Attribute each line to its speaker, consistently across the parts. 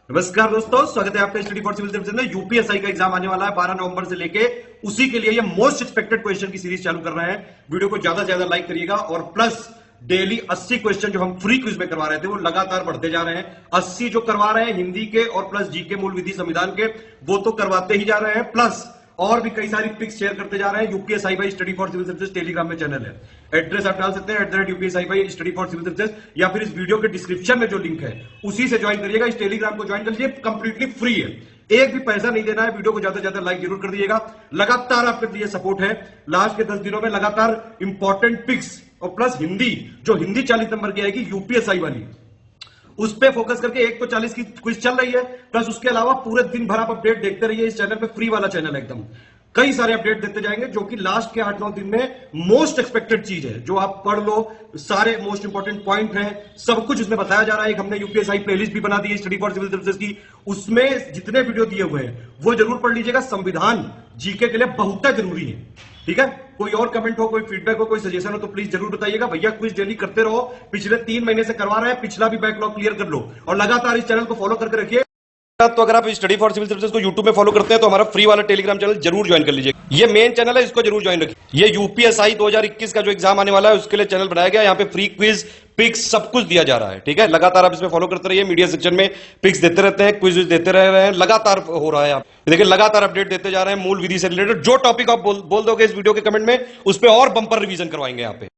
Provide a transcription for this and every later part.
Speaker 1: नमस्कार दोस्तों, स्वागत है आपका स्टडी फॉर सिविल सर्विसेज में। यूपीएसआई का एग्जाम आने वाला है 12 नवंबर से लेके, उसी के लिए ये मोस्ट एक्सपेक्टेड क्वेश्चन की सीरीज चालू कर रहे हैं। वीडियो को ज्यादा से ज्यादा लाइक करिएगा और प्लस डेली 80 क्वेश्चन जो हम फ्री क्विज में करवा रहे थे वो लगातार बढ़ते जा रहे हैं। 80 जो करवा रहे हैं हिंदी के और प्लस जीके मूल विधि संविधान के, वो तो करवाते ही जा रहे हैं, प्लस और भी कई सारी पिक्स शेयर करते जा रहे हैं। UPSI by study for civil services Telegram में चैनल है, एड्रेस आप डाल सकते हैं @UPSI by study for civil services, या फिर इस वीडियो के डिस्क्रिप्शन में जो लिंक है उसी से ज्वाइन करिएगा। इस टेलीग्राम को ज्वाइन कर लीजिए, कंप्लीटली फ्री है, एक भी पैसा नहीं देना है। वीडियो को ज्यादा से ज्यादा लाइक जरूर कर दीजिएगा, लगातार आपके लिए सपोर्ट है। लास्ट के 10 दिनों में लगातार इंपॉर्टेंट पिक्स और प्लस हिंदी, जो हिंदी 40 नंबर की आएगी यूपीएसआई वाली, उस पे फोकस करके 1 तो 40 की क्विज चल रही है, प्लस उसके अलावा पूरे दिन भर आप अपडेट देखते रहिए। इस चैनल पे फ्री वाला चैनल है एकदम, कई सारे अपडेट देते जाएंगे, जो कि लास्ट के 8-9 दिन में मोस्ट एक्सपेक्टेड चीज है, जो आप पढ़ लो। सारे मोस्ट इंपॉर्टेंट पॉइंट हैं, सब कुछ इसमें बताया जा रहा है। एक हमने यूपीएसआई प्लेलिस्ट भी बना दी है स्टडी फॉर सिविल सर्विसेज की, उसमें जितने वीडियो दिए हुए हैं वो जरूर पढ़ लीजिएगा। संविधान जीके के लिए बहुत जरूरी है, ठीक है। कोई और कमेंट हो, कोई फीडबैक हो, कोई सजेशन हो तो प्लीज जरूर बताइएगा। भैया क्विज डेली करते रहो, पिछले 3 महीने से करवा रहे हैं, पिछला भी बैकलॉग क्लियर कर लो और लगातार इस चैनल को फॉलो करके रखिए। तो अगर आप स्टडी फॉर सिविल सर्विसेज को यूट्यूब में फॉलो करते हैं तो हमारा फ्री वाला टेलीग्राम चैनल जरूर ज्वाइन कर लीजिए। ये मेन चैनल है, इसको जरूर ज्वाइन रखिए। ये यूपीएसआई 2021 का जो एग्जाम आने वाला है उसके लिए चैनल बनाया गया, यहाँ पे फ्री क्विज पिक्स सब कुछ दिया जा रहा है, ठीक है। लगातार आप इसमें फॉलो करते रहिए, मीडिया सेक्शन में पिक्स देते रहते हैं, क्विज देते रह रहे हैं, लगातार हो रहा है। आप देखिए लगातार अपडेट देते जा रहे हैं मूल विधि से रिलेटेड। जो टॉपिक आप बोल दोगे इस वीडियो के कमेंट में, उस पर और बंपर रिवीजन करवाएंगे यहाँ पे।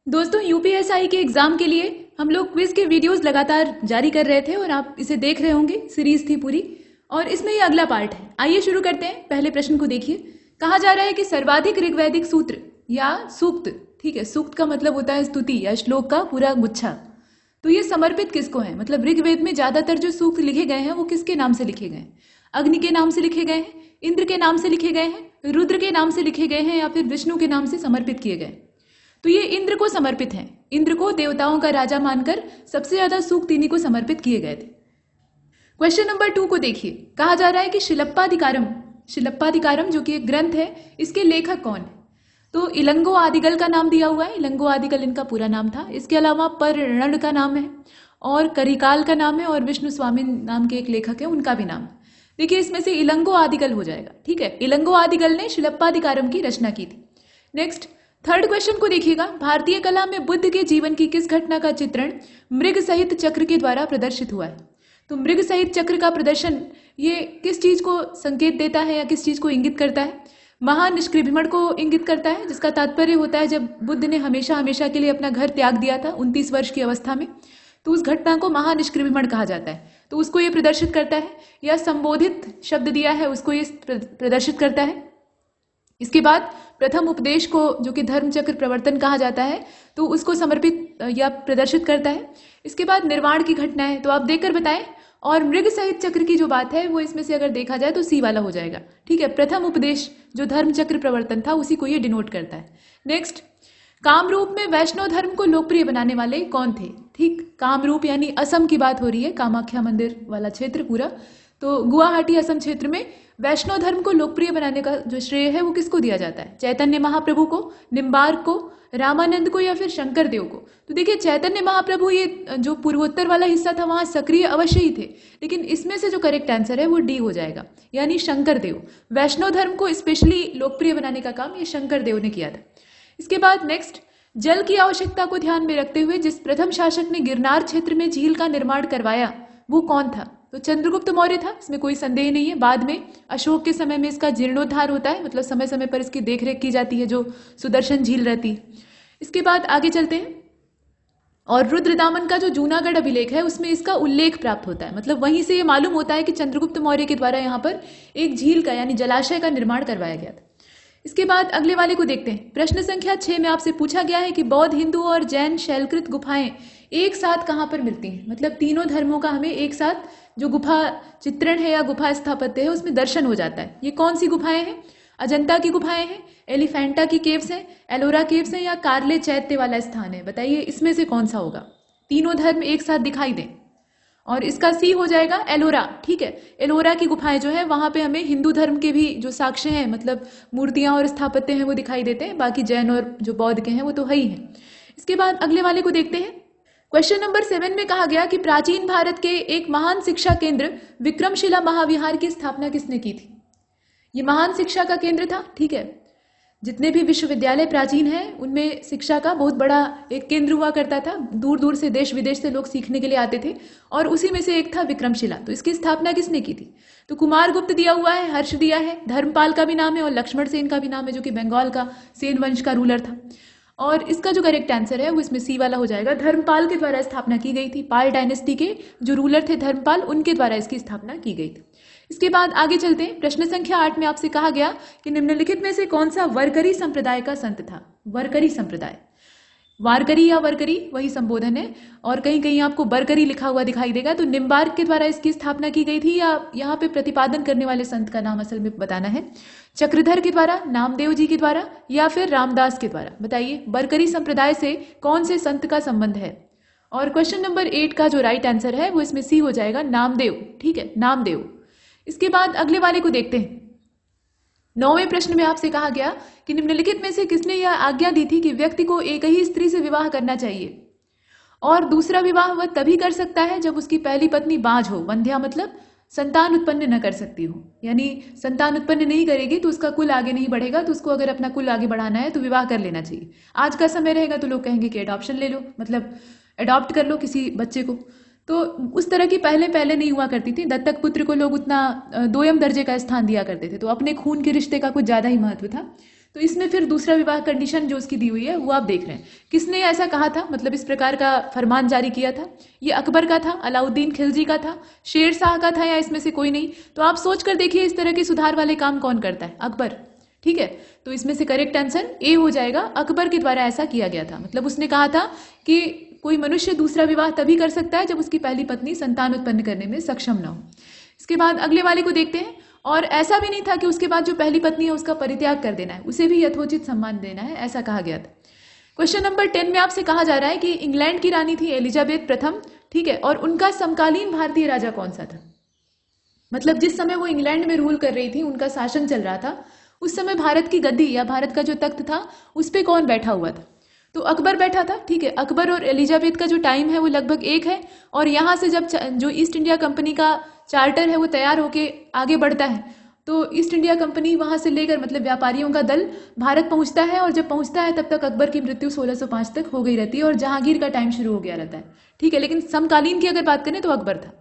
Speaker 2: दोस्तों, यूपीएसआई के एग्जाम के लिए हम लोग क्विज के वीडियोस लगातार जारी कर रहे थे और आप इसे देख रहे होंगे। सीरीज थी पूरी और इसमें ये अगला पार्ट है। आइए शुरू करते हैं। पहले प्रश्न को देखिए। कहा जा रहा है कि सर्वाधिक ऋग्वैदिक सूत्र या सूक्त, ठीक है, सूक्त का मतलब होता है स्तुति या श्लोक का पूरा गुच्छा, तो ये समर्पित किसको है? मतलब ऋग्वेद में ज्यादातर जो सूक्त लिखे गए हैं वो किसके नाम से लिखे गए हैं? अग्नि के नाम से लिखे गए हैं, इंद्र के नाम से लिखे गए हैं, रुद्र के नाम से लिखे गए हैं, या फिर विष्णु के नाम से समर्पित किए गए? तो ये इंद्र को समर्पित हैं। इंद्र को देवताओं का राजा मानकर सबसे ज्यादा सूक्त इन्हीं को समर्पित किए गए थे। क्वेश्चन नंबर 2 को देखिए। कहा जा रहा है कि शिलप्पाधिकारम जो कि एक ग्रंथ है, इसके लेखक कौन है? तो इलंगो आदिगल का नाम दिया हुआ है। इलंगो आदिगल इनका पूरा नाम था। इसके अलावा पररण का नाम है और करिकाल का नाम है और विष्णु स्वामी नाम के एक लेखक है, उनका भी नाम। देखिए इसमें से इलंगो आदिगल हो जाएगा, ठीक है। इलंगो आदिगल ने शिलप्पाधिकारम की रचना की थी। नेक्स्ट, थर्ड क्वेश्चन को देखिएगा। भारतीय कला में बुद्ध के जीवन की किस घटना का चित्रण मृग सहित चक्र के द्वारा प्रदर्शित हुआ है? तो मृग सहित चक्र का प्रदर्शन ये किस चीज को संकेत देता है या किस चीज को इंगित करता है? महानिष्क्रिभ्रमण को इंगित करता है, जिसका तात्पर्य होता है जब बुद्ध ने हमेशा हमेशा के लिए अपना घर त्याग दिया था 29 वर्ष की अवस्था में, तो उस घटना को महानिष्क्रिभ्रमण कहा जाता है, तो उसको ये प्रदर्शित करता है। या संबोधित शब्द दिया है उसको ये प्रदर्शित करता है। इसके बाद प्रथम उपदेश को, जो कि धर्मचक्र प्रवर्तन कहा जाता है, तो उसको समर्पित या प्रदर्शित करता है। इसके बाद निर्वाण की घटना है, तो आप देखकर बताएं। और मृग सहित चक्र की जो बात है वो इसमें से अगर देखा जाए तो सी वाला हो जाएगा, ठीक है। प्रथम उपदेश जो धर्मचक्र प्रवर्तन था उसी को ये डिनोट करता है। नेक्स्ट, कामरूप में वैष्णव धर्म को लोकप्रिय बनाने वाले कौन थे? ठीक, कामरूप यानी असम की बात हो रही है, कामाख्या मंदिर वाला क्षेत्र पूरा। तो गुवाहाटी असम क्षेत्र में वैष्णव धर्म को लोकप्रिय बनाने का जो श्रेय है वो किसको दिया जाता है? चैतन्य महाप्रभु को, निम्बार्क को, रामानंद को, या फिर शंकर देव को? तो देखिए चैतन्य महाप्रभु, ये जो पूर्वोत्तर वाला हिस्सा था वहां सक्रिय अवश्य ही थे, लेकिन इसमें से जो करेक्ट आंसर है वो डी हो जाएगा, यानी शंकर देव। वैष्णव धर्म को स्पेशली लोकप्रिय बनाने का काम ये शंकर देव ने किया था। इसके बाद नेक्स्ट, जल की आवश्यकता को ध्यान में रखते हुए जिस प्रथम शासक ने गिरनार क्षेत्र में झील का निर्माण करवाया वो कौन था? तो चंद्रगुप्त मौर्य था, इसमें कोई संदेह नहीं है। बाद में अशोक के समय में इसका जीर्णोद्धार होता है, मतलब समय समय पर इसकी देखरेख की जाती है, जो सुदर्शन झील रहती है। इसके बाद आगे चलते हैं। और रुद्रदामन का जो जूनागढ़ अभिलेख है उसमें इसका उल्लेख प्राप्त होता है, मतलब वहीं से ये मालूम होता है कि चंद्रगुप्त मौर्य के द्वारा यहाँ पर एक झील का यानी जलाशय का निर्माण करवाया गया था। इसके बाद अगले वाले को देखते हैं। प्रश्न संख्या 6 में आपसे पूछा गया है कि बौद्ध, हिंदू और जैन शैलकृत गुफाएं एक साथ कहाँ पर मिलती हैं? मतलब तीनों धर्मों का हमें एक साथ जो गुफा चित्रण है या गुफा स्थापत्य है उसमें दर्शन हो जाता है। ये कौन सी गुफाएं हैं? अजंता की गुफाएं हैं, एलिफेंटा की केव्स हैं, एलोरा केव्स हैं, या कार्ले चैत्य वाला स्थान है? बताइए इसमें से कौन सा होगा? तीनों धर्म एक साथ दिखाई दें, और इसका सी हो जाएगा एलोरा, ठीक है। एलोरा की गुफाएं जो है वहां पे हमें हिंदू धर्म के भी जो साक्ष्य हैं, मतलब मूर्तियां और स्थापत्य हैं, वो दिखाई देते हैं। बाकी जैन और जो बौद्ध के हैं वो तो है ही है। इसके बाद अगले वाले को देखते हैं। क्वेश्चन नंबर 7 में कहा गया कि प्राचीन भारत के एक महान शिक्षा केंद्र विक्रमशिला महाविहार की स्थापना किसने की थी? ये महान शिक्षा का केंद्र था, ठीक है। जितने भी विश्वविद्यालय प्राचीन हैं उनमें शिक्षा का बहुत बड़ा एक केंद्र हुआ करता था। दूर दूर से, देश विदेश से लोग सीखने के लिए आते थे और उसी में से एक था विक्रमशिला। तो इसकी स्थापना किसने की थी? तो कुमारगुप्त दिया हुआ है, हर्ष दिया है, धर्मपाल का भी नाम है और लक्ष्मण सेन का भी नाम है, जो कि बंगाल का सेन वंश का रूलर था। और इसका जो करेक्ट आंसर है वो इसमें सी वाला हो जाएगा। धर्मपाल के द्वारा स्थापना की गई थी। पाल डायनेस्टी के जो रूलर थे धर्मपाल, उनके द्वारा इसकी स्थापना की गई थी। इसके बाद आगे चलते हैं। प्रश्न संख्या 8 में आपसे कहा गया कि निम्नलिखित में से कौन सा वारकरी संप्रदाय का संत था? वारकरी संप्रदाय, वारकरी या वरकरी वही संबोधन है, और कहीं कहीं आपको बरकरी लिखा हुआ दिखाई देगा। तो निम्बार्क के द्वारा इसकी स्थापना की गई थी, या यहाँ पे प्रतिपादन करने वाले संत का नाम असल में बताना है। चक्रधर के द्वारा, नामदेव जी के द्वारा, या फिर रामदास के द्वारा। बताइए बरकरी संप्रदाय से कौन से संत का संबंध है? और क्वेश्चन नंबर 8 का जो राइट आंसर है वो इसमें सी हो जाएगा, नामदेव। ठीक है, नामदेव। इसके बाद अगले वाले को देखते हैं। 9वें प्रश्न में आपसे कहा गया कि निम्नलिखित में से किसने यह आज्ञा दी थी कि व्यक्ति को एक ही स्त्री से विवाह करना चाहिए, और दूसरा विवाह वह तभी कर सकता है जब उसकी पहली पत्नी बांझ हो। वंध्या मतलब संतान उत्पन्न न कर सकती हो, यानी संतान उत्पन्न नहीं करेगी तो उसका कुल आगे नहीं बढ़ेगा। तो उसको अगर अपना कुल आगे बढ़ाना है तो विवाह कर लेना चाहिए। आज का समय रहेगा तो लोग कहेंगे कि एडॉप्शन ले लो, मतलब एडॉप्ट कर लो किसी बच्चे को। तो उस तरह की पहले नहीं हुआ करती थी। दत्तक पुत्र को लोग उतना दोयम दर्जे का स्थान दिया करते थे, तो अपने खून के रिश्ते का कुछ ज्यादा ही महत्व था। तो इसमें फिर दूसरा विवाह कंडीशन जो उसकी दी हुई है वो आप देख रहे हैं। किसने ऐसा कहा था, मतलब इस प्रकार का फरमान जारी किया था? ये अकबर का था, अलाउद्दीन खिलजी का था, शेर शाह का था, या इसमें से कोई नहीं? तो आप सोच कर देखिए इस तरह के सुधार वाले काम कौन करता है? अकबर। ठीक है, तो इसमें से करेक्ट आंसर ए हो जाएगा। अकबर के द्वारा ऐसा किया गया था। मतलब उसने कहा था कि कोई मनुष्य दूसरा विवाह तभी कर सकता है जब उसकी पहली पत्नी संतान उत्पन्न करने में सक्षम न हो। इसके बाद अगले वाले को देखते हैं। और ऐसा भी नहीं था कि उसके बाद जो पहली पत्नी है उसका परित्याग कर देना है, उसे भी यथोचित सम्मान देना है, ऐसा कहा गया था। क्वेश्चन नंबर 10 में आपसे कहा जा रहा है कि इंग्लैंड की रानी थी एलिजाबेथ प्रथम, ठीक है, और उनका समकालीन भारतीय राजा कौन सा था? मतलब जिस समय वो इंग्लैंड में रूल कर रही थी, उनका शासन चल रहा था, उस समय भारत की गद्दी या भारत का जो तख्त था उस पर कौन बैठा हुआ था? तो अकबर बैठा था। ठीक है, अकबर और एलिजाबेथ का जो टाइम है वो लगभग एक है। और यहाँ से जब जो ईस्ट इंडिया कंपनी का चार्टर है वो तैयार होके आगे बढ़ता है, तो ईस्ट इंडिया कंपनी वहां से लेकर मतलब व्यापारियों का दल भारत पहुंचता है, और जब पहुंचता है तब तक अकबर की मृत्यु 1605 तक हो गई रहती है और जहांगीर का टाइम शुरू हो गया रहता है। ठीक है, लेकिन समकालीन की अगर बात करें तो अकबर था।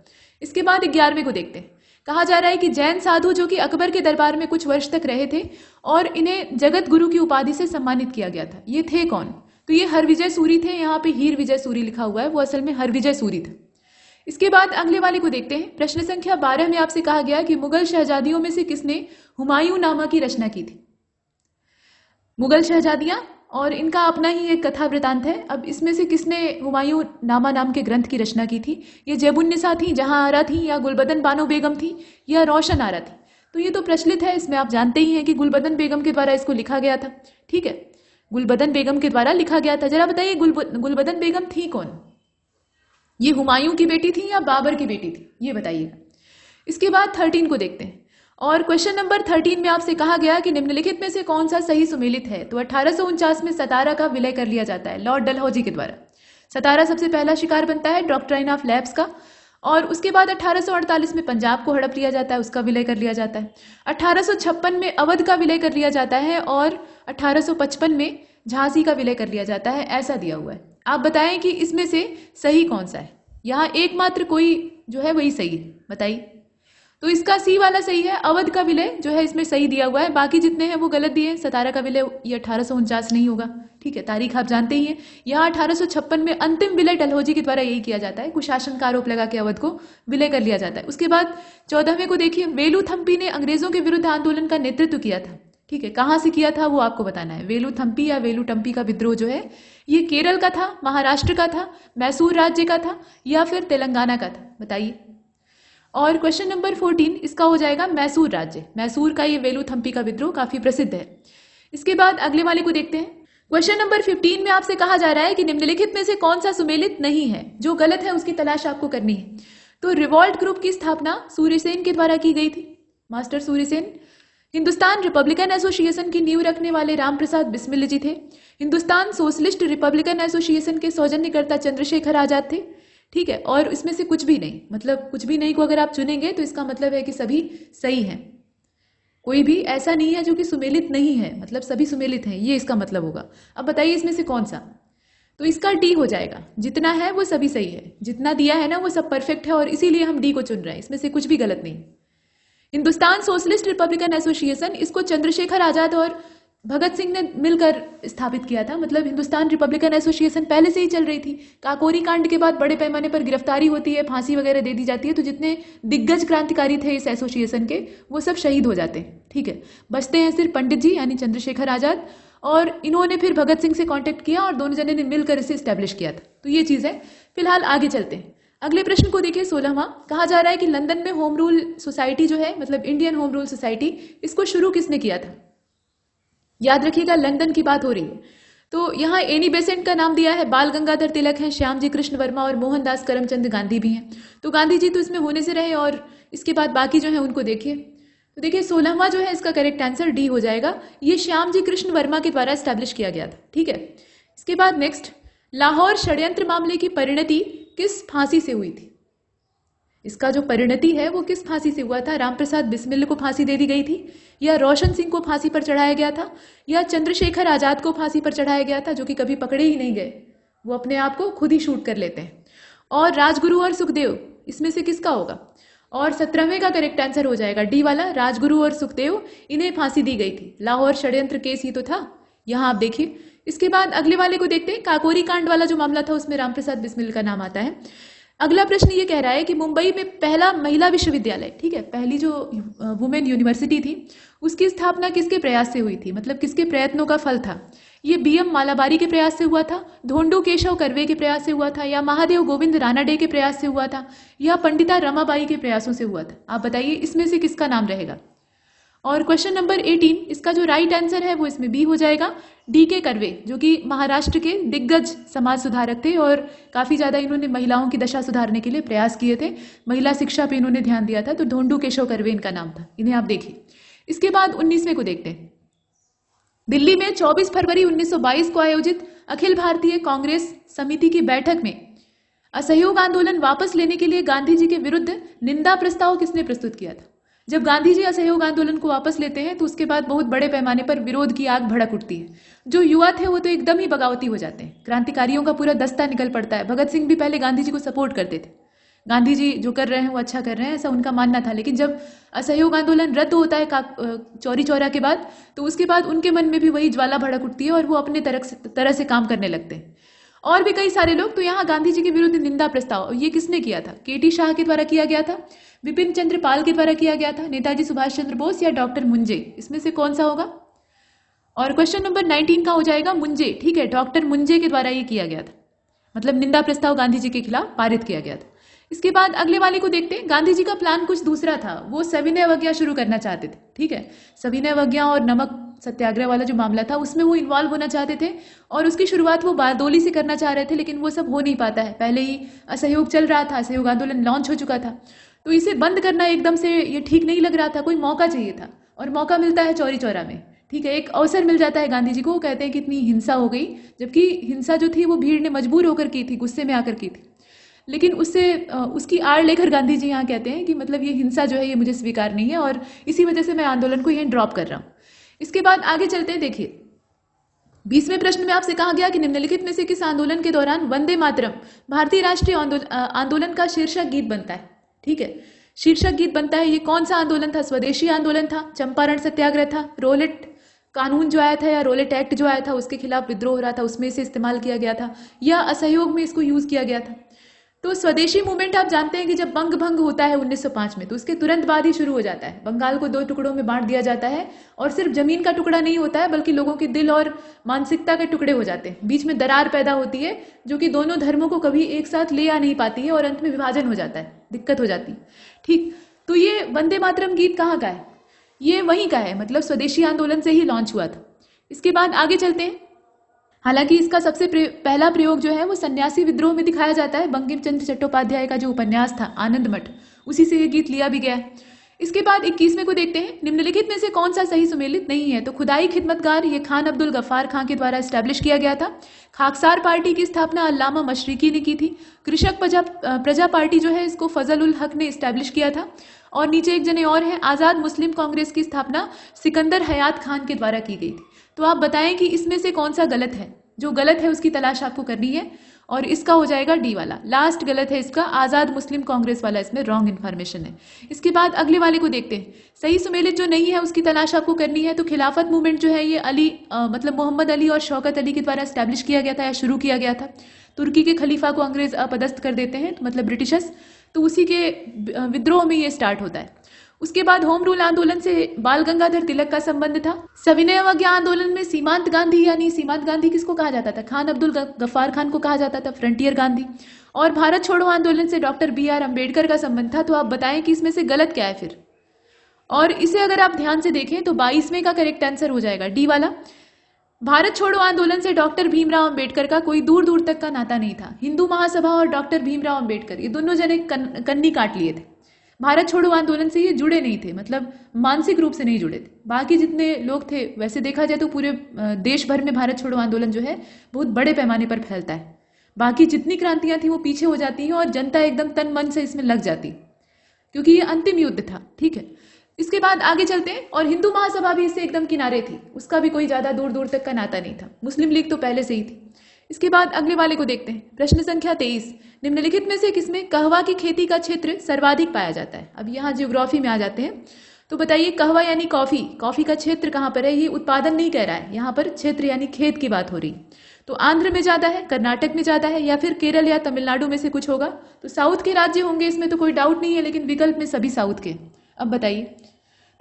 Speaker 2: इसके बाद 11वें को देखते हैं। कहा जा रहा है कि जैन साधु जो कि अकबर के दरबार में कुछ वर्ष तक रहे थे और इन्हें जगत गुरु की उपाधि से सम्मानित किया गया था, ये थे कौन? तो ये हरविजय सूरी थे। यहाँ पे हीर विजय सूरी लिखा हुआ है, वो असल में हरविजय सूरी थे। इसके बाद अगले वाले को देखते हैं। प्रश्न संख्या 12 में आपसे कहा गया कि मुगल शहजादियों में से किसने हुमायूं नामा की रचना की थी? मुगल शहजादियां, और इनका अपना ही एक कथा वृतांत है। अब इसमें से किसने हुमायूं नामा नाम के ग्रंथ की रचना की थी? ये जैबुन्निसा थी, जहां आरा थी, या गुलबदन बानो बेगम थी, या रोशन आरा थी? तो ये तो प्रचलित है, इसमें आप जानते ही हैं कि गुलबदन बेगम के द्वारा इसको लिखा गया था। ठीक है, गुलबदन बेगम के द्वारा लिखा गया था। जरा बताइए गुलबदन बेगम थी कौन? ये हुमायूं की बेटी थी या बाबर की बेटी थी, ये बताइएगा। इसके बाद 13 को देखते हैं। और क्वेश्चन नंबर 13 में आपसे कहा गया कि निम्नलिखित में से कौन सा सही सुमेलित है? तो 1849 में सतारा का विलय कर लिया जाता है लॉर्ड डलहौजी के द्वारा। सतारा सबसे पहला शिकार बनता है डॉक्ट्राइन ऑफ लैप्स का। और उसके बाद 1848 में पंजाब को हड़प लिया जाता है, उसका विलय कर लिया जाता है। 1856 में अवध का विलय कर लिया जाता है और 1855 में झांसी का विलय कर लिया जाता है, ऐसा दिया हुआ है। आप बताएं कि इसमें से सही कौन सा है? यहाँ एकमात्र कोई जो है वही सही है, बताइए। तो इसका सी वाला सही है, अवध का विलय जो है इसमें सही दिया हुआ है, बाकी जितने हैं वो गलत दिए हैं। सतारा का विलय ये 1849 नहीं होगा। ठीक है, तारीख आप जानते ही हैं। यहाँ 1856 में अंतिम विलय डलहौजी के द्वारा यही किया जाता है, कुशासन का आरोप लगा के अवध को विलय कर लिया जाता है। उसके बाद 14वें को देखिए, वेलुथम्पी ने अंग्रेजों के विरुद्ध आंदोलन का नेतृत्व किया था। ठीक है, कहाँ से किया था वो आपको बताना है। वेलुथम्पी या वेलुटम्पी का विद्रोह जो है ये केरल का था, महाराष्ट्र का था, मैसूर राज्य का था, या फिर तेलंगाना का था, बताइए। और क्वेश्चन नंबर 14 इसका हो जाएगा मैसूर राज्य। मैसूर का ये वेलुथम्पी का विद्रोह काफी प्रसिद्ध है। इसके बाद अगले वाले को देखते हैं। क्वेश्चन नंबर 15 में आपसे कहा जा रहा है कि निम्नलिखित में से कौन सा सुमेलित नहीं है? जो गलत है उसकी तलाश आपको करनी है। तो रिवॉल्ट ग्रुप की स्थापना सूर्यसेन के द्वारा की गई थी, master Suryasen. Hindustan Republican Association की नींव रखने वाले रामप्रसाद बिस्मिल जी थे। हिंदुस्तान सोशलिस्ट रिपब्लिकन एसोसिएशन के सौजन्यकर्ता चंद्रशेखर आजाद थे। ठीक है, और इसमें से कुछ भी नहीं, मतलब कुछ भी नहीं को अगर आप चुनेंगे तो इसका मतलब है कि सभी सही हैं। कोई भी ऐसा नहीं है जो कि सुमेलित नहीं है, मतलब सभी सुमेलित हैं, ये इसका मतलब होगा। अब बताइए इसमें से कौन सा, तो इसका डी हो जाएगा। जितना है वो सभी सही है, जितना दिया है ना वो सब परफेक्ट है, और इसीलिए हम डी को चुन रहे हैं, इसमें से कुछ भी गलत नहीं। हिंदुस्तान सोशलिस्ट रिपब्लिकन एसोसिएशन, इसको चंद्रशेखर आजाद और भगत सिंह ने मिलकर स्थापित किया था। मतलब हिंदुस्तान रिपब्लिकन एसोसिएशन पहले से ही चल रही थी। काकोरी कांड के बाद बड़े पैमाने पर गिरफ्तारी होती है, फांसी वगैरह दे दी जाती है, तो जितने दिग्गज क्रांतिकारी थे इस एसोसिएशन के वो सब शहीद हो जाते हैं। ठीक है, बचते हैं सिर्फ पंडित जी यानी चंद्रशेखर आजाद, और इन्होंने फिर भगत सिंह से कांटेक्ट किया और दोनों जने ने मिलकर इसे स्टैब्लिश किया था। तो ये चीज़ है। फिलहाल आगे चलते हैं। अगले प्रश्न को देखिए, 16वां। कहा जा रहा है कि लंदन में होम रूल सोसाइटी जो है, मतलब इंडियन होम रूल सोसाइटी, इसको शुरू किसने किया था? याद रखिएगा लंदन की बात हो रही है। तो यहाँ एनी बेसेंट का नाम दिया है, बाल गंगाधर तिलक हैं, श्याम जी कृष्ण वर्मा और मोहनदास करमचंद गांधी भी हैं। तो गांधी जी तो इसमें होने से रहे, और इसके बाद बाकी जो है उनको देखिए। तो देखिए 16वां जो है इसका करेक्ट आंसर डी हो जाएगा। ये श्याम जी कृष्ण वर्मा के द्वारा एस्टैब्लिश किया गया था। ठीक है, इसके बाद नेक्स्ट, लाहौर षड्यंत्र मामले की परिणति किस फांसी से हुई थी? इसका जो परिणति है वो किस फांसी से हुआ था? रामप्रसाद बिस्मिल को फांसी दे दी गई थी, या रोशन सिंह को फांसी पर चढ़ाया गया था, या चंद्रशेखर आजाद को फांसी पर चढ़ाया गया था, जो कि कभी पकड़े ही नहीं गए, वो अपने आप को खुद ही शूट कर लेते हैं। और राजगुरु और सुखदेव, इसमें से किसका होगा? और 17वें का करेक्ट आंसर हो जाएगा डी वाला, राजगुरु और सुखदेव, इन्हें फांसी दी गई थी। लाहौर षड्यंत्र केस ही तो था, यहाँ आप देखिए। इसके बाद अगले वाले को देखते हैं। काकोरी कांड वाला जो मामला था उसमें रामप्रसाद बिस्मिल का नाम आता है। अगला प्रश्न ये कह रहा है कि मुंबई में पहला महिला विश्वविद्यालय, ठीक है, पहली जो वुमेन यूनिवर्सिटी थी, उसकी स्थापना किसके प्रयास से हुई थी? मतलब किसके प्रयत्नों का फल था? ये बीएम मालाबारी के प्रयास से हुआ था, ढोंडू केशव कर्वे के प्रयास से हुआ था, या महादेव गोविंद रानाडे के प्रयास से हुआ था, या पंडिता रमाबाई के प्रयासों से हुआ था? आप बताइए इसमें से किसका नाम रहेगा। और क्वेश्चन नंबर 18, इसका जो राइट आंसर है वो इसमें बी हो जाएगा, डी के कर्वे, जो कि महाराष्ट्र के दिग्गज समाज सुधारक थे और काफ़ी ज़्यादा इन्होंने महिलाओं की दशा सुधारने के लिए प्रयास किए थे, महिला शिक्षा पे इन्होंने ध्यान दिया था। तो ढोंडू केशव कर्वे इनका नाम था, इन्हें आप देखिए। इसके बाद 19वें को देखते हैं। दिल्ली में 24 फरवरी 1922 को आयोजित अखिल भारतीय कांग्रेस समिति की बैठक में असहयोग आंदोलन वापस लेने के लिए गांधी जी के विरुद्ध निंदा प्रस्ताव किसने प्रस्तुत किया था? जब गांधी जी असहयोग आंदोलन को वापस लेते हैं तो उसके बाद बहुत बड़े पैमाने पर विरोध की आग भड़क उठती है। जो युवा थे वो तो एकदम ही बगावती हो जाते हैं, क्रांतिकारियों का पूरा दस्ता निकल पड़ता है। भगत सिंह भी पहले गांधी जी को सपोर्ट करते थे, गांधी जी जो कर रहे हैं वो अच्छा कर रहे हैं, ऐसा उनका मानना था। लेकिन जब असहयोग आंदोलन रद्द होता है चौरी चौरा के बाद, तो उसके बाद उनके मन में भी वही ज्वाला भड़क उठती है और वो अपने तरह से काम करने लगते हैं, और भी कई सारे लोग। तो यहाँ गांधी जी के विरुद्ध निंदा प्रस्ताव ये किसने किया था? केटी शाह के द्वारा किया गया था, विपिन चंद्र पाल के द्वारा किया गया था, नेताजी सुभाष चंद्र बोस, या डॉक्टर मुंजे? इसमें से कौन सा होगा? और क्वेश्चन नंबर 19 का हो जाएगा मुंजे। ठीक है, डॉक्टर मुंजे के द्वारा ये किया गया था, मतलब निंदा प्रस्ताव गांधी जी के खिलाफ पारित किया गया था। इसके बाद अगले वाले को देखते हैं। गांधी जी का प्लान कुछ दूसरा था, वो सविनय अवज्ञा शुरू करना चाहते थे। ठीक है, सविनय अवज्ञा और नमक सत्याग्रह वाला जो मामला था उसमें वो इन्वॉल्व होना चाहते थे, और उसकी शुरुआत वो बारदोली से करना चाह रहे थे, लेकिन वो सब हो नहीं पाता है। पहले ही असहयोग चल रहा था, असहयोग आंदोलन लॉन्च हो चुका था, तो इसे बंद करना एकदम से ये ठीक नहीं लग रहा था। कोई मौका चाहिए था, और मौका मिलता है चौरी चौरा में। ठीक है, एक अवसर मिल जाता है गांधी जी को। वो कहते हैं कि इतनी हिंसा हो गई, जबकि हिंसा जो थी वो भीड़ ने मजबूर होकर की थी, गुस्से में आकर की थी, लेकिन उसकी आड़ लेकर गांधी जी यहाँ कहते हैं कि मतलब ये हिंसा जो है ये मुझे स्वीकार नहीं है, और इसी वजह से मैं आंदोलन को यहीं ड्रॉप कर रहा हूँ। इसके बाद आगे चलते हैं। देखिए 20वें प्रश्न में आपसे कहा गया कि निम्नलिखित में से किस आंदोलन के दौरान वंदे मातरम भारतीय राष्ट्रीय आंदोलन का शीर्षक गीत बनता है? ठीक है, शीर्षक गीत बनता है। ये कौन सा आंदोलन था? स्वदेशी आंदोलन था, चंपारण सत्याग्रह था, रोलेट कानून जो आया था या रोलेट एक्ट जो आया था उसके खिलाफ विद्रोह हो रहा था, उसमें से इस्तेमाल किया गया था, या असहयोग में इसको यूज किया गया था? तो स्वदेशी मूवमेंट आप जानते हैं कि जब बंग भंग होता है 1905 में, तो उसके तुरंत बाद ही शुरू हो जाता है। बंगाल को 2 टुकड़ों में बांट दिया जाता है, और सिर्फ जमीन का टुकड़ा नहीं होता है बल्कि लोगों के दिल और मानसिकता के टुकड़े हो जाते हैं। बीच में दरार पैदा होती है जो कि दोनों धर्मों को कभी एक साथ ले आ नहीं पाती है, और अंत में विभाजन हो जाता है, दिक्कत हो जाती है। ठीक, तो ये वंदे मातरम गीत कहाँ का है? ये वहीं का है, मतलब स्वदेशी आंदोलन से ही लॉन्च हुआ था। इसके बाद आगे चलते हैं। हालांकि इसका सबसे पहला प्रयोग जो है वो सन्यासी विद्रोह में दिखाया जाता है। बंकिम चंद्र चट्टोपाध्याय का जो उपन्यास था आनंद मठ, उसी से ये गीत लिया भी गया है। इसके बाद 21वें को देखते हैं, निम्नलिखित में से कौन सा सही सुमेलित नहीं है। तो खुदाई खिदमतगार ये खान अब्दुल गफ्फार खां के द्वारा एस्टैब्लिश किया गया था। खाकसार पार्टी की स्थापना अल्लामा मशरिकी ने की थी। कृषक प्रजा पार्टी जो है इसको फजल उल हक ने एस्टैब्लिश किया था। और नीचे एक जने और हैं, आज़ाद मुस्लिम कांग्रेस की स्थापना सिकंदर हयात खान के द्वारा की गई थी। तो आप बताएं कि इसमें से कौन सा गलत है। जो गलत है उसकी तलाश आपको करनी है और इसका हो जाएगा डी वाला, लास्ट गलत है इसका, आज़ाद मुस्लिम कांग्रेस वाला इसमें रॉन्ग इन्फॉर्मेशन है। इसके बाद अगले वाले को देखते हैं, सही सुमेलित जो नहीं है उसकी तलाश आपको करनी है। तो खिलाफत मूवमेंट जो है ये मतलब मोहम्मद अली और शौकत अली के द्वारा एस्टैब्लिश किया गया था या शुरू किया गया था। तुर्की के खलीफा को अंग्रेज अपदस्थ कर देते हैं, मतलब ब्रिटिशर्स, तो उसी के विद्रोह में ये स्टार्ट होता है। उसके बाद होम रूल आंदोलन से बाल गंगाधर तिलक का संबंध था। सविनय अवज्ञा आंदोलन में सीमांत गांधी, यानी सीमांत गांधी किसको कहा जाता था, खान अब्दुल गफ्फार खान को कहा जाता था, फ्रंटियर गांधी। और भारत छोड़ो आंदोलन से डॉक्टर BR अम्बेडकर का संबंध था। तो आप बताएं कि इसमें से गलत क्या है फिर। और इसे अगर आप ध्यान से देखें तो 22वें का करेक्ट आंसर हो जाएगा डी वाला। भारत छोड़ो आंदोलन से डॉक्टर भीमराव अंबेडकर का कोई दूर दूर तक का नाता नहीं था। हिंदू महासभा और डॉक्टर भीमराव अंबेडकर ये दोनों जने कन्नी काट लिए थे। भारत छोड़ो आंदोलन से ये जुड़े नहीं थे, मतलब मानसिक रूप से नहीं जुड़े थे। बाकी जितने लोग थे, वैसे देखा जाए तो पूरे देश भर में भारत छोड़ो आंदोलन जो है बहुत बड़े पैमाने पर फैलता है। बाकी जितनी क्रांतियां थी वो पीछे हो जाती हैं और जनता एकदम तन मन से इसमें लग जाती, क्योंकि ये अंतिम युद्ध था। ठीक है, इसके बाद आगे चलते हैं। और हिंदू महासभा भी इससे एकदम किनारे थी, उसका भी कोई ज्यादा दूर दूर तक का नाता नहीं था। मुस्लिम लीग तो पहले से ही थी। इसके बाद अगले वाले को देखते हैं, प्रश्न संख्या 23, निम्नलिखित में से किसमें कहवा की खेती का क्षेत्र सर्वाधिक पाया जाता है। अब यहाँ ज्योग्राफी में आ जाते हैं। तो बताइए, कहवा यानी कॉफी, कॉफी का क्षेत्र कहाँ पर है। ये उत्पादन नहीं कह रहा है, यहाँ पर क्षेत्र यानी खेत की बात हो रही। तो आंध्र में ज्यादा है, कर्नाटक में ज्यादा है, या फिर केरल या तमिलनाडु में से कुछ होगा। तो साउथ के राज्य होंगे, इसमें तो कोई डाउट नहीं है, लेकिन विकल्प में सभी साउथ के। अब बताइए,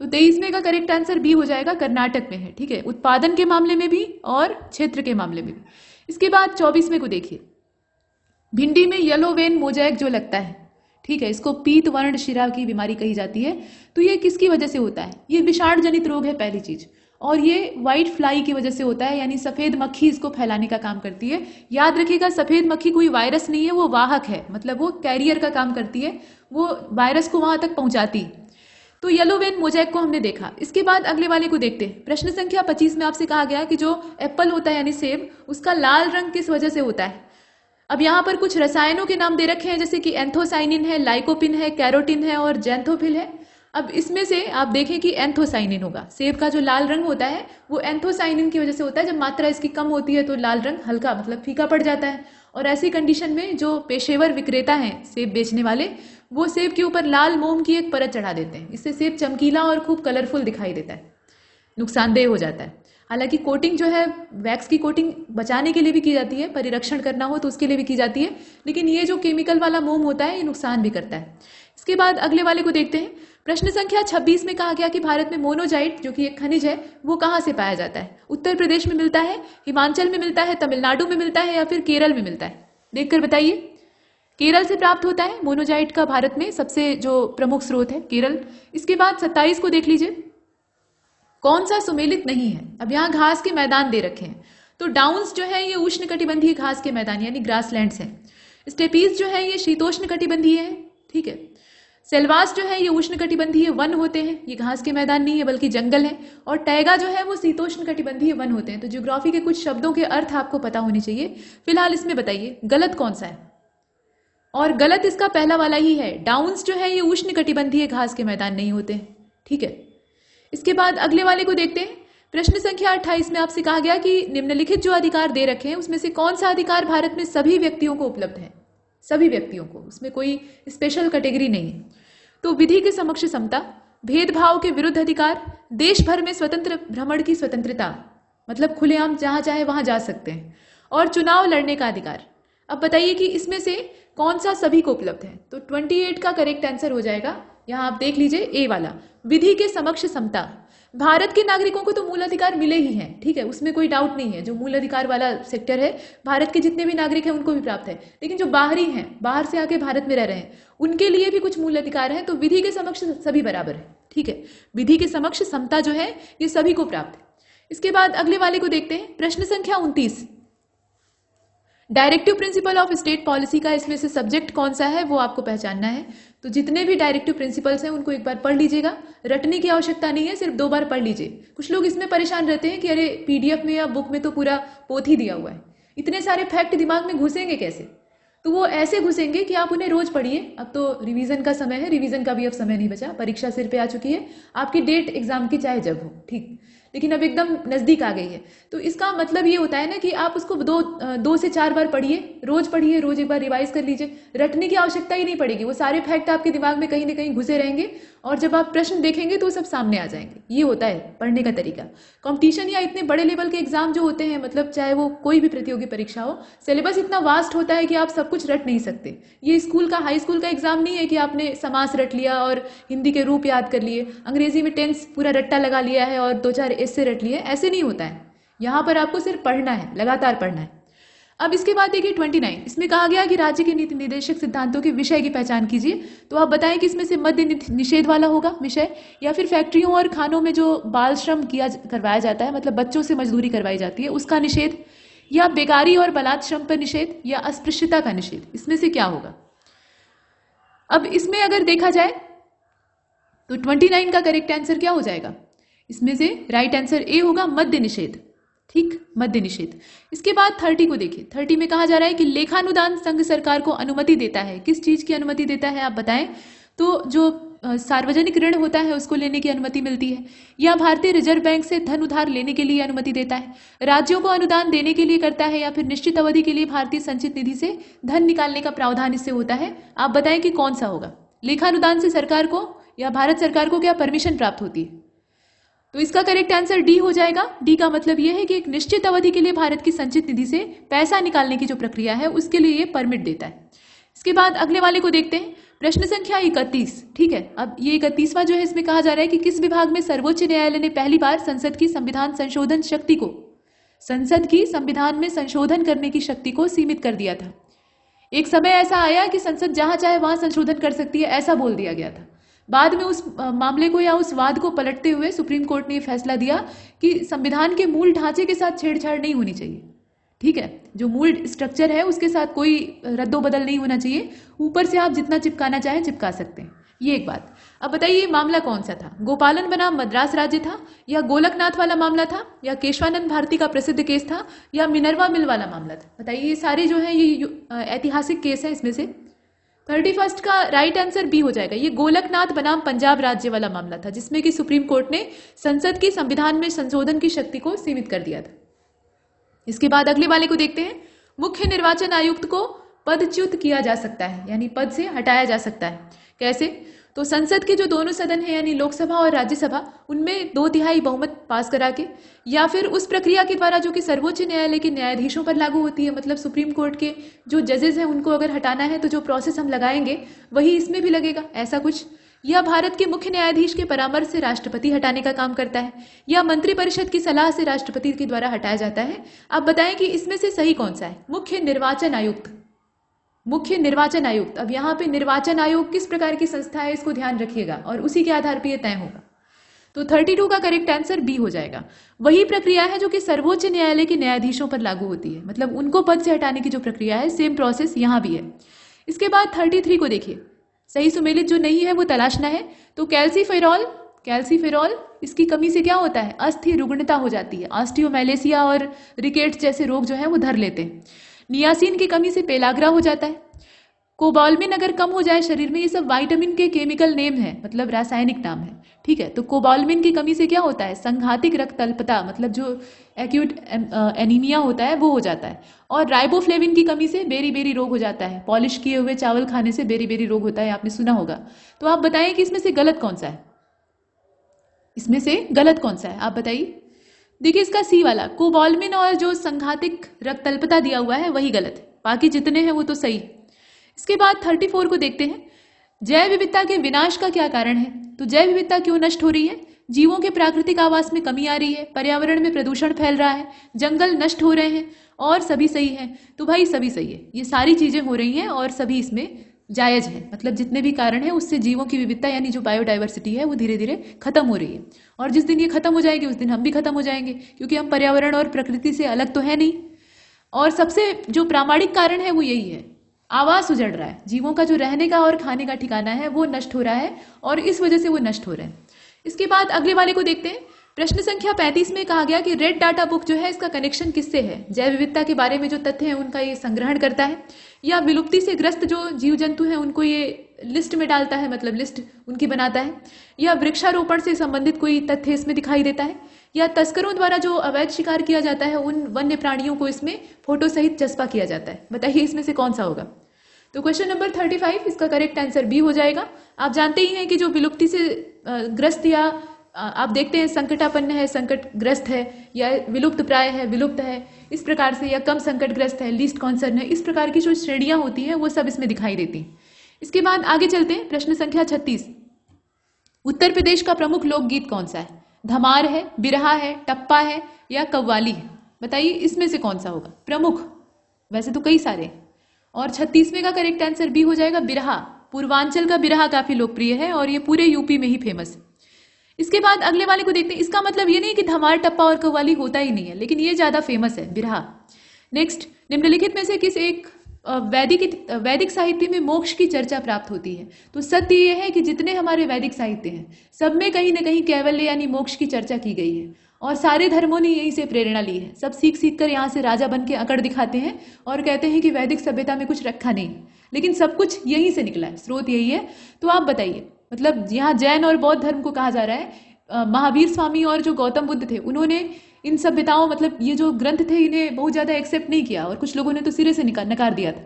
Speaker 2: तो 23वें का करेक्ट आंसर बी हो जाएगा, कर्नाटक में है। ठीक है, उत्पादन के मामले में भी और क्षेत्र के मामले में भी। इसके बाद 24वें को देखिए, भिंडी में येलो वेन मोजैक जो लगता है, ठीक है, इसको पीत वर्ण शिरा की बीमारी कही जाती है। तो ये किसकी वजह से होता है। ये विषाणु जनित रोग है पहली चीज, और ये व्हाइट फ्लाई की वजह से होता है, यानी सफेद मक्खी इसको फैलाने का काम करती है। याद रखिएगा, सफेद मक्खी कोई वायरस नहीं है, वो वाहक है, मतलब वो कैरियर का काम करती है, वो वायरस को वहां तक पहुंचाती। तो येलो वेन मोजैक को हमने देखा। इसके बाद अगले वाले को देखते हैं। प्रश्न संख्या 25 में आपसे कहा गया कि जो एप्पल होता है यानी सेब, उसका लाल रंग किस वजह से होता है। अब यहाँ पर कुछ रसायनों के नाम दे रखे हैं, जैसे कि एंथोसाइनिन है, लाइकोपिन है, कैरोटिन है और जैंथोफिल है। अब इसमें से आप देखें कि एंथोसाइनिन होगा। सेब का जो लाल रंग होता है वो एंथोसाइनिन की वजह से होता है। जब मात्रा इसकी कम होती है तो लाल रंग हल्का, मतलब फीका पड़ जाता है। और ऐसी कंडीशन में जो पेशेवर विक्रेता हैं सेब बेचने वाले, वो सेब के ऊपर लाल मोम की एक परत चढ़ा देते हैं। इससे सेब चमकीला और खूब कलरफुल दिखाई देता है, नुकसानदेह हो जाता है। हालांकि कोटिंग जो है, वैक्स की कोटिंग बचाने के लिए भी की जाती है, परिरक्षण करना हो तो उसके लिए भी की जाती है, लेकिन ये जो केमिकल वाला मोम होता है ये नुकसान भी करता है। इसके बाद अगले वाले को देखते हैं। प्रश्न संख्या 26 में कहा गया कि भारत में मोनोजाइट जो कि एक खनिज है वो कहाँ से पाया जाता है। उत्तर प्रदेश में मिलता है, हिमाचल में मिलता है, तमिलनाडु में मिलता है या फिर केरल में मिलता है। देखकर बताइए, केरल से प्राप्त होता है मोनोजाइट का। भारत में सबसे जो प्रमुख स्रोत है केरल। इसके बाद 27 को देख लीजिए, कौन सा सुमेलित नहीं है। अब यहाँ घास के मैदान दे रखे हैं, तो डाउन्स जो है ये उष्ण कटिबंधीय घास के मैदान यानी ग्रासलैंड्स हैं। स्टेपीज जो है ये शीतोष्ण कटिबंधीय है। ठीक है, सेल्वास जो है ये उष्ण कटिबंधीय वन होते हैं, ये घास के मैदान नहीं है बल्कि जंगल है। और टैगा जो है वो शीतोष्ण कटिबंधीय वन होते हैं। तो ज्योग्राफी के कुछ शब्दों के अर्थ आपको पता होने चाहिए। फिलहाल इसमें बताइए गलत कौन सा है। और गलत इसका पहला वाला ही है, डाउन्स जो है ये उष्ण कटिबंधीय घास के मैदान नहीं होते। ठीक है, इसके बाद अगले वाले को देखते हैं। प्रश्न संख्या 28 में आपसे कहा गया कि निम्नलिखित जो अधिकार दे रखे हैं उसमें से कौन सा अधिकार भारत में सभी व्यक्तियों को उपलब्ध है। सभी व्यक्तियों को, उसमें कोई स्पेशल कैटेगरी नहीं है। तो विधि के समक्ष समता, भेदभाव के विरुद्ध अधिकार, देश भर में स्वतंत्र भ्रमण की स्वतंत्रता, मतलब खुलेआम जहां चाहे वहां जा सकते हैं, और चुनाव लड़ने का अधिकार। अब बताइए कि इसमें से कौन सा सभी को उपलब्ध है। तो 28 का करेक्ट आंसर हो जाएगा, यहां आप देख लीजिए ए वाला, विधि के समक्ष समता। भारत के नागरिकों को तो मूल अधिकार मिले ही हैं, ठीक है, उसमें कोई डाउट नहीं है। जो मूल अधिकार वाला सेक्टर है, भारत के जितने भी नागरिक हैं उनको भी प्राप्त है। लेकिन जो बाहरी हैं, बाहर से आके भारत में रह रहे हैं, उनके लिए भी कुछ मूल अधिकार हैं। तो विधि के समक्ष सभी बराबर है। ठीक है, विधि के समक्ष समता जो है ये सभी को प्राप्त है। इसके बाद अगले वाले को देखते हैं। प्रश्न संख्या 29, directive principle of state policy का इसमें से सब्जेक्ट कौन सा है वो आपको पहचानना है। तो जितने भी डायरेक्टिव प्रिंसिपल्स हैं उनको एक बार पढ़ लीजिएगा, रटने की आवश्यकता नहीं है, सिर्फ 2 बार पढ़ लीजिए। कुछ लोग इसमें परेशान रहते हैं कि अरे पीडीएफ में या बुक में तो पूरा पोथी दिया हुआ है, इतने सारे फैक्ट दिमाग में घुसेंगे कैसे? तो वो ऐसे घुसेंगे कि आप उन्हें रोज पढ़िए। अब तो रिवीजन का समय है, रिवीजन का भी अब समय नहीं बचा, परीक्षा सिर पे आ चुकी है, आपकी डेट एग्जाम की चाहे जब हो, ठीक, लेकिन अब एकदम नजदीक आ गई है। तो इसका मतलब ये होता है ना कि आप उसको 2 से 4 बार पढ़िए, रोज एक बार रिवाइज कर लीजिए, रटने की आवश्यकता ही नहीं पड़ेगी, वो सारे फैक्ट आपके दिमाग में कहीं ना कहीं घुसे रहेंगे और जब आप प्रश्न देखेंगे तो सब सामने आ जाएंगे। ये होता है पढ़ने का तरीका। कंपटीशन या इतने बड़े लेवल के एग्जाम जो होते हैं, मतलब चाहे वो कोई भी प्रतियोगी परीक्षा हो, सिलेबस इतना वास्ट होता है कि आप सब कुछ रट नहीं सकते। ये स्कूल का, हाई स्कूल का एग्जाम नहीं है कि आपने समास रट लिया और हिंदी के रूप याद कर लिए, अंग्रेजी में टेंस पूरा रट्टा लगा लिया है और 2-4 ऐसे रट लिए, ऐसे नहीं होता है। यहाँ पर आपको सिर्फ पढ़ना है, लगातार पढ़ना है। अब इसके बाद देखिए 29, इसमें कहा गया कि राज्य के नीति निर्देशक सिद्धांतों के विषय की पहचान कीजिए। तो आप बताएं कि इसमें से मद्य निषेध वाला होगा विषय, या फिर फैक्ट्रियों और खानों में जो बाल श्रम करवाया जाता है, मतलब बच्चों से मजदूरी करवाई जाती है, उसका निषेध, या बेकारी और बलात् श्रम पर निषेध, या अस्पृश्यता का निषेध, इसमें से क्या होगा? अब इसमें अगर देखा जाए तो 29 का करेक्ट आंसर क्या हो जाएगा? इसमें से राइट आंसर ए होगा, मद्य निषेध, ठीक, मद्य निषेध। इसके बाद 30 को देखिए, 30 में कहा जा रहा है कि लेखानुदान संघ सरकार को अनुमति देता है। किस चीज की अनुमति देता है आप बताएं? तो जो सार्वजनिक ऋण होता है उसको लेने की अनुमति मिलती है, या भारतीय रिजर्व बैंक से धन उधार लेने के लिए अनुमति देता है, राज्यों को अनुदान देने के लिए करता है, या फिर निश्चित अवधि के लिए भारतीय संचित निधि से धन निकालने का प्रावधान इससे होता है। आप बताएं कि कौन सा होगा? लेखानुदान से सरकार को या भारत सरकार को क्या परमिशन प्राप्त होती है? तो इसका करेक्ट आंसर डी हो जाएगा। डी का मतलब यह है कि एक निश्चित अवधि के लिए भारत की संचित निधि से पैसा निकालने की जो प्रक्रिया है उसके लिए ये परमिट देता है। इसके बाद अगले वाले को देखते हैं, प्रश्न संख्या 31, ठीक है। अब ये 31वां जो है, इसमें कहा जा रहा है कि किस विभाग में सर्वोच्च न्यायालय ने पहली बार संसद की संविधान संशोधन शक्ति को, संसद की संविधान में संशोधन करने की शक्ति को सीमित कर दिया था। एक समय ऐसा आया कि संसद जहां चाहे वहां संशोधन कर सकती है, ऐसा बोल दिया गया था। बाद में उस मामले को या उस वाद को पलटते हुए सुप्रीम कोर्ट ने फैसला दिया कि संविधान के मूल ढांचे के साथ छेड़छाड़ नहीं होनी चाहिए, ठीक है। जो मूल स्ट्रक्चर है उसके साथ कोई रद्दोबदल नहीं होना चाहिए, ऊपर से आप जितना चिपकाना चाहें चिपका सकते हैं। ये एक बात। अब बताइए मामला कौन सा था? गोपालन बनाम मद्रास राज्य था, या गोलकनाथ वाला मामला था, या केशवानंद भारती का प्रसिद्ध केस था, या मिनर्वा मिल वाला मामला था? बताइए। ये सारे जो है ये ऐतिहासिक केस है। इसमें से 31 का राइट आंसर बी हो जाएगा। ये गोलकनाथ बनाम पंजाब राज्य वाला मामला था, जिसमें कि सुप्रीम कोर्ट ने संसद की संविधान में संशोधन की शक्ति को सीमित कर दिया था। इसके बाद अगले वाले को देखते हैं, मुख्य निर्वाचन आयुक्त को पदच्युत किया जा सकता है, यानी पद से हटाया जा सकता है। कैसे? तो संसद के जो दोनों सदन है, यानी लोकसभा और राज्यसभा, उनमें 2/3 बहुमत पास करा के, या फिर उस प्रक्रिया के द्वारा जो कि सर्वोच्च न्यायालय के न्यायाधीशों पर लागू होती है, मतलब सुप्रीम कोर्ट के जो जजेस हैं उनको अगर हटाना है तो जो प्रोसेस हम लगाएंगे वही इसमें भी लगेगा, ऐसा कुछ। या भारत के मुख्य न्यायाधीश के परामर्श से राष्ट्रपति हटाने का काम करता है, या मंत्रिपरिषद की सलाह से राष्ट्रपति के द्वारा हटाया जाता है। आप बताएं कि इसमें से सही कौन सा है? मुख्य निर्वाचन आयुक्त, मुख्य निर्वाचन आयुक्त। अब यहाँ पे निर्वाचन आयोग किस प्रकार की संस्था है इसको ध्यान रखिएगा और उसी के आधार पर यह तय होगा। तो 32 का करेक्ट आंसर बी हो जाएगा। वही प्रक्रिया है जो कि सर्वोच्च न्यायालय के न्यायाधीशों पर लागू होती है, मतलब उनको पद से हटाने की जो प्रक्रिया है, सेम प्रोसेस यहाँ भी है। इसके बाद 33 को देखिए, सही सुमेलित जो नहीं है वो तलाशना है। तो कैल्सीफेरॉल, कैल्सीफेरॉल इसकी कमी से क्या होता है? अस्थि रुग्णता हो जाती है, ऑस्टियोमैलेसिया और रिकेट्स जैसे रोग जो है वो धर लेते हैं। नियासिन की कमी से पेलाग्रा हो जाता है। कोबाल्मिन अगर कम हो जाए शरीर में, ये सब विटामिन के केमिकल नेम है, मतलब रासायनिक नाम है, ठीक है। तो कोबाल्मिन की कमी से क्या होता है? संघातिक रक्त अल्पता, मतलब जो एक्यूट एनीमिया होता है वो हो जाता है। और राइबोफ्लेविन की कमी से बेरी बेरी रोग हो जाता है। पॉलिश किए हुए चावल खाने से बेरी बेरी रोग होता है, आपने सुना होगा। तो आप बताएं कि इसमें से गलत कौन सा है? इसमें से गलत कौन सा है आप बताइए। देखिए इसका सी वाला, कोबाल्मिन और जो संघातिक रक्त अल्पता दिया हुआ है वही गलत है, बाकी जितने हैं वो तो सही। इसके बाद 34 को देखते हैं, जैव विविधता के विनाश का क्या कारण है? तो जैव विविधता क्यों नष्ट हो रही है? जीवों के प्राकृतिक आवास में कमी आ रही है, पर्यावरण में प्रदूषण फैल रहा है, जंगल नष्ट हो रहे हैं, और सभी सही है। तो भाई सभी सही है, ये सारी चीजें हो रही हैं और सभी इसमें जायज है। मतलब जितने भी कारण है उससे जीवों की विविधता यानी जो बायोडाइवर्सिटी है वो धीरे धीरे खत्म हो रही है, और जिस दिन ये खत्म हो जाएगी उस दिन हम भी खत्म हो जाएंगे, क्योंकि हम पर्यावरण और प्रकृति से अलग तो है नहीं। और सबसे जो प्रामाणिक कारण है वो यही है, आवास उजड़ रहा है, जीवों का जो रहने का और खाने का ठिकाना है वो नष्ट हो रहा है और इस वजह से वो नष्ट हो रहे हैं। इसके बाद अगले वाले को देखते हैं। प्रश्न संख्या 35 में कहा गया कि रेड डाटा बुक जो है इसका कनेक्शन किससे है? जैव विविधता के बारे में जो तथ्य हैं उनका ये संग्रहण करता है, या विलुप्ति से ग्रस्त जो जीव जंतु हैं उनको ये लिस्ट में डालता है, मतलब लिस्ट उनकी बनाता है, या वृक्षारोपण से संबंधित कोई तथ्य इसमें दिखाई देता है, या तस्करों द्वारा जो अवैध शिकार किया जाता है उन वन्य प्राणियों को इसमें फोटो सहित चस्पा किया जाता है। बताइए इसमें से कौन सा होगा? तो क्वेश्चन नंबर 35 इसका करेक्ट आंसर बी हो जाएगा। आप जानते ही हैं कि जो विलुप्ति से ग्रस्त या आप देखते हैं संकटापन्न है, संकटग्रस्त है, या विलुप्त प्राय है, विलुप्त है, इस प्रकार से, या कम संकटग्रस्त है, लीस्ट कॉन्सर्न है, इस प्रकार की जो श्रेणियां होती हैं वो सब इसमें दिखाई देती हैं। इसके बाद आगे चलते हैं। प्रश्न संख्या 36, उत्तर प्रदेश का प्रमुख लोकगीत कौन सा है? धमार है, बिरहा है, टप्पा है, या कव्वाली है? बताइए इसमें से कौन सा होगा प्रमुख? वैसे तो कई सारे हैं, और 36वें का करेक्ट आंसर बी हो जाएगा, बिरहा। पूर्वांचल का बिरहा काफी लोकप्रिय है और ये पूरे यूपी में ही फेमस है। इसके बाद अगले वाले को देखते हैं। इसका मतलब ये नहीं कि धमार, टप्पा और कव्वाली होता ही नहीं है, लेकिन ये ज्यादा फेमस है, बिरहा। नेक्स्ट, निम्नलिखित में से किस एक वैदिक साहित्य में मोक्ष की चर्चा प्राप्त होती है? तो सत्य ये है कि जितने हमारे वैदिक साहित्य हैं सब में कहीं ना कहीं कैवल्य यानी मोक्ष की चर्चा की गई है, और सारे धर्मों ने यहीं से प्रेरणा ली है। सब सीख सीख कर यहाँ से राजा बन के अकड़ दिखाते हैं और कहते हैं कि वैदिक सभ्यता में कुछ रखा नहीं, लेकिन सब कुछ यहीं से निकला है, स्रोत यही है। तो आप बताइए, मतलब यहाँ जैन और बौद्ध धर्म को कहा जा रहा है, महावीर स्वामी और जो गौतम बुद्ध थे उन्होंने इन सभ्यताओं, मतलब ये जो ग्रंथ थे इन्हें बहुत ज्यादा एक्सेप्ट नहीं किया, और कुछ लोगों ने तो सिरे से नकार दिया था।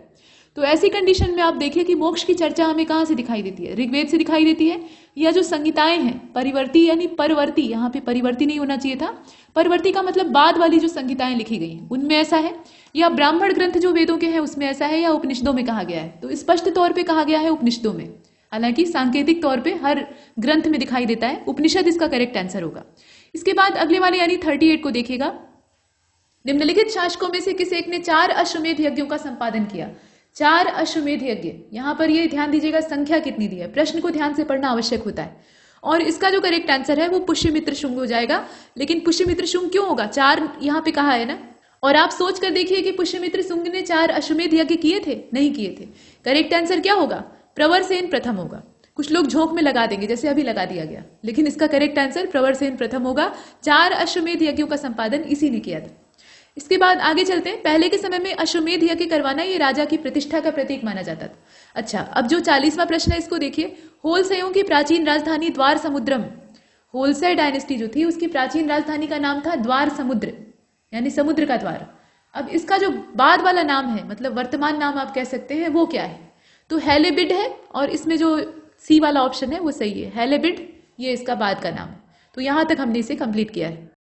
Speaker 2: तो ऐसी कंडीशन में आप देखिए कि मोक्ष की चर्चा हमें कहाँ से दिखाई देती है? ऋग्वेद से दिखाई देती है, या जो संहिताएं हैं परिवर्ती यानी परवर्ती, यहाँ पे परिवर्ती नहीं होना चाहिए था, परवर्ती का मतलब बाद वाली जो संहिताएं लिखी गई हैं उनमें ऐसा है, या ब्राह्मण ग्रंथ जो वेदों के हैं उसमें ऐसा है, या उपनिषदों में कहा गया है? तो स्पष्ट तौर पर कहा गया है उपनिषदों में, हालांकि सांकेतिक तौर पे हर ग्रंथ में दिखाई देता है, उपनिषद इसका करेक्ट आंसर होगा। इसके बाद अगले वाले यानी 38 को देखिएगा। निम्नलिखित शासकों में से किस एक ने 4 अश्वमेध यज्ञों का संपादन किया? 4 अश्वमेध यज्ञ, यहाँ पर ये ध्यान दीजिएगा संख्या कितनी दी है, प्रश्न को ध्यान से पढ़ना आवश्यक होता है। और इसका जो करेक्ट आंसर है वो पुष्यमित्र शुंग हो जाएगा। लेकिन पुष्यमित्र शुंग क्यों होगा? 4 यहाँ पे कहा है ना, और आप सोच कर देखिए कि पुष्यमित्र शुंग ने 4 अश्वमेध यज्ञ किए थे? नहीं किए थे। करेक्ट आंसर क्या होगा? प्रवरसेन प्रथम होगा। कुछ लोग झोंक में लगा देंगे जैसे अभी लगा दिया गया, लेकिन इसका करेक्ट आंसर प्रवरसेन प्रथम होगा। 4 अश्वमेध यज्ञों का संपादन इसी ने किया था। इसके बाद आगे चलते हैं। पहले के समय में अश्वमेध यज्ञ करवाना ये राजा की प्रतिष्ठा का प्रतीक माना जाता था। अच्छा, अब जो 40वां प्रश्न है इसको देखिए। होलसेयों की प्राचीन राजधानी द्वार समुद्रम, होलसेय डायनेस्टी जो थी उसकी प्राचीन राजधानी का नाम था द्वार समुद्र, यानी समुद्र का द्वार। अब इसका जो बाद वाला नाम है, मतलब वर्तमान नाम आप कह सकते हैं, वो क्या है? तो हेलेबिड है, और इसमें जो सी वाला ऑप्शन है वो सही है, हेलेबिड, ये इसका बाद का नाम है। तो यहां तक हमने इसे कंप्लीट किया है।